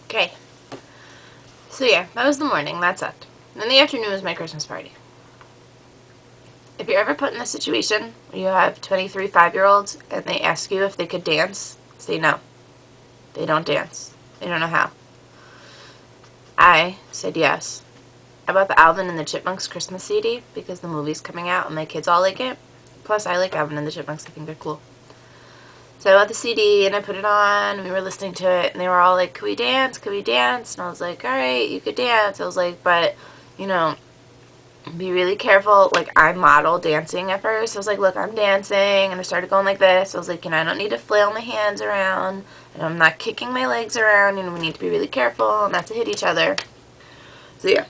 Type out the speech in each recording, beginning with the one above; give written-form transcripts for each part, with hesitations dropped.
Okay. So yeah, that was the morning. That sucked. Then the afternoon was my Christmas party. If you're ever put in this situation where you have 23 5-year-olds and they ask you if they could dance, say no. They don't dance. They don't know how. I said yes. I bought the Alvin and the Chipmunks Christmas CD because the movie's coming out and my kids all like it. Plus, I like Alvin and the Chipmunks. I think they're cool. So I bought the CD and I put it on and we were listening to it and they were all like, "Can we dance? Can we dance?" And I was like, "Alright, you could dance." I was like, "But, you know, be really careful." Like, I model dancing at first. I was like, "Look, I'm dancing." And I started going like this. I was like, I don't need to flail my hands around. And I'm not kicking my legs around. We need to be really careful not to hit each other. So, yeah.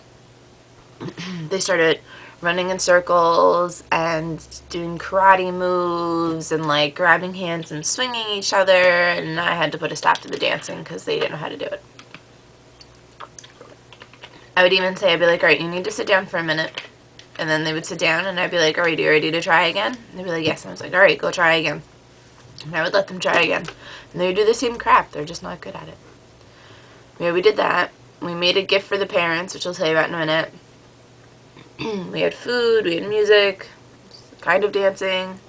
They started running in circles and doing karate moves and, like, grabbing hands and swinging each other. And I had to put a stop to the dancing because they didn't know how to do it. I would even say, I'd be like, "Alright, you need to sit down for a minute." And then they would sit down and I'd be like, "Alright, are you ready to try again?" And they'd be like, "Yes." And I was like, "Alright, go try again." And I would let them try again. And they would do the same crap. They're just not good at it. Yeah, we did that. We made a gift for the parents, which I'll tell you about in a minute. We had food, we had music, kind of dancing.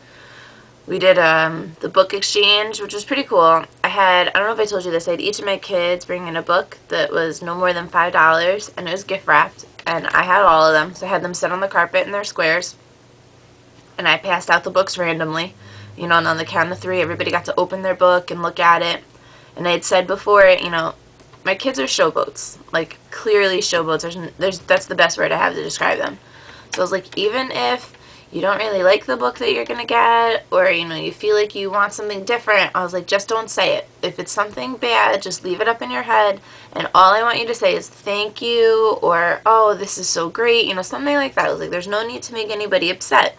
We did the book exchange, which was pretty cool. I don't know if I told you this, I had each of my kids bring in a book that was no more than $5, and it was gift wrapped. And I had all of them, so I had them sit on the carpet in their squares. And I passed out the books randomly. And on the count of 3, everybody got to open their book and look at it. And I had said before, my kids are showboats. Like, clearly showboats. That's the best word I have to describe them. So I was like, even if you don't really like the book that you're going to get, or, you feel like you want something different, I was like, just don't say it. If it's something bad, just leave it up in your head, and all I want you to say is thank you, or, "Oh, this is so great," something like that. I was like, there's no need to make anybody upset.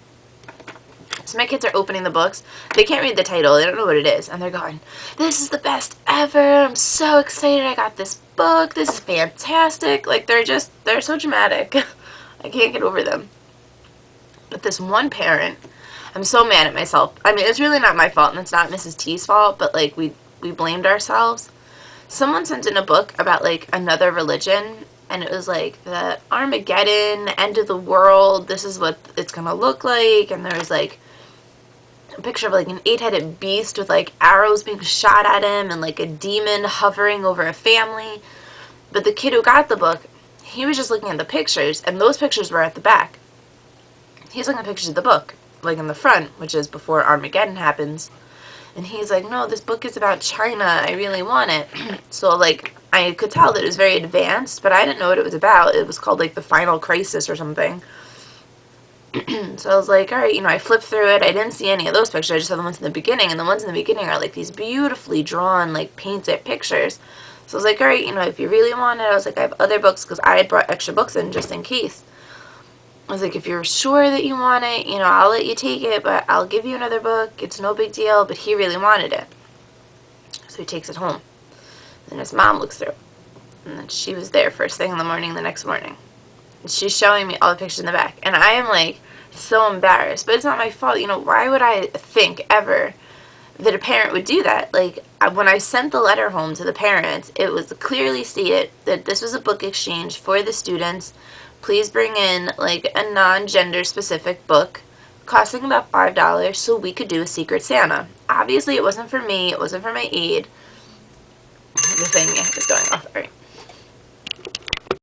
So my kids are opening the books. They can't read the title. They don't know what it is. And they're going, "This is the best ever. I'm so excited. I got this book. This is fantastic." Like, they're so dramatic. I can't get over them. But this one parent, I'm so mad at myself. I mean, it's really not my fault, and it's not Mrs. T's fault, but, like, we blamed ourselves. Someone sent in a book about, like, another religion, and it was like the Armageddon, end of the world, this is what it's gonna look like, and there was, like, a picture of, like, an 8-headed beast with, like, arrows being shot at him and, like, a demon hovering over a family. But the kid who got the book, he was just looking at the pictures, and those pictures were at the back. He's looking at pictures of the book, like, in the front, which is before Armageddon happens. And he's like, "No, this book is about China. I really want it." So, like, I could tell that it was very advanced, but I didn't know what it was about. It was called, like, The Final Crisis or something. So I was like, alright, I flipped through it. I didn't see any of those pictures. I just saw the ones in the beginning. And the ones in the beginning are, like, these beautifully drawn, like, painted pictures. So I was like, alright, if you really want it, I was like, I have other books, because I had brought extra books in just in case. I was like, if you're sure that you want it, I'll let you take it, but I'll give you another book. It's no big deal, but he really wanted it. So he takes it home. Then his mom looks through. And then she was there first thing in the morning the next morning. And she's showing me all the pictures in the back. And I am, like, so embarrassed. But it's not my fault. Why would I think ever that a parent would do that? Like, when I sent the letter home to the parents, it was clearly stated that this was a book exchange for the students. Please bring in, like, a non-gender specific book costing about $5 so we could do a Secret Santa. Obviously, it wasn't for me. It wasn't for my aide. The thing is going off. All right.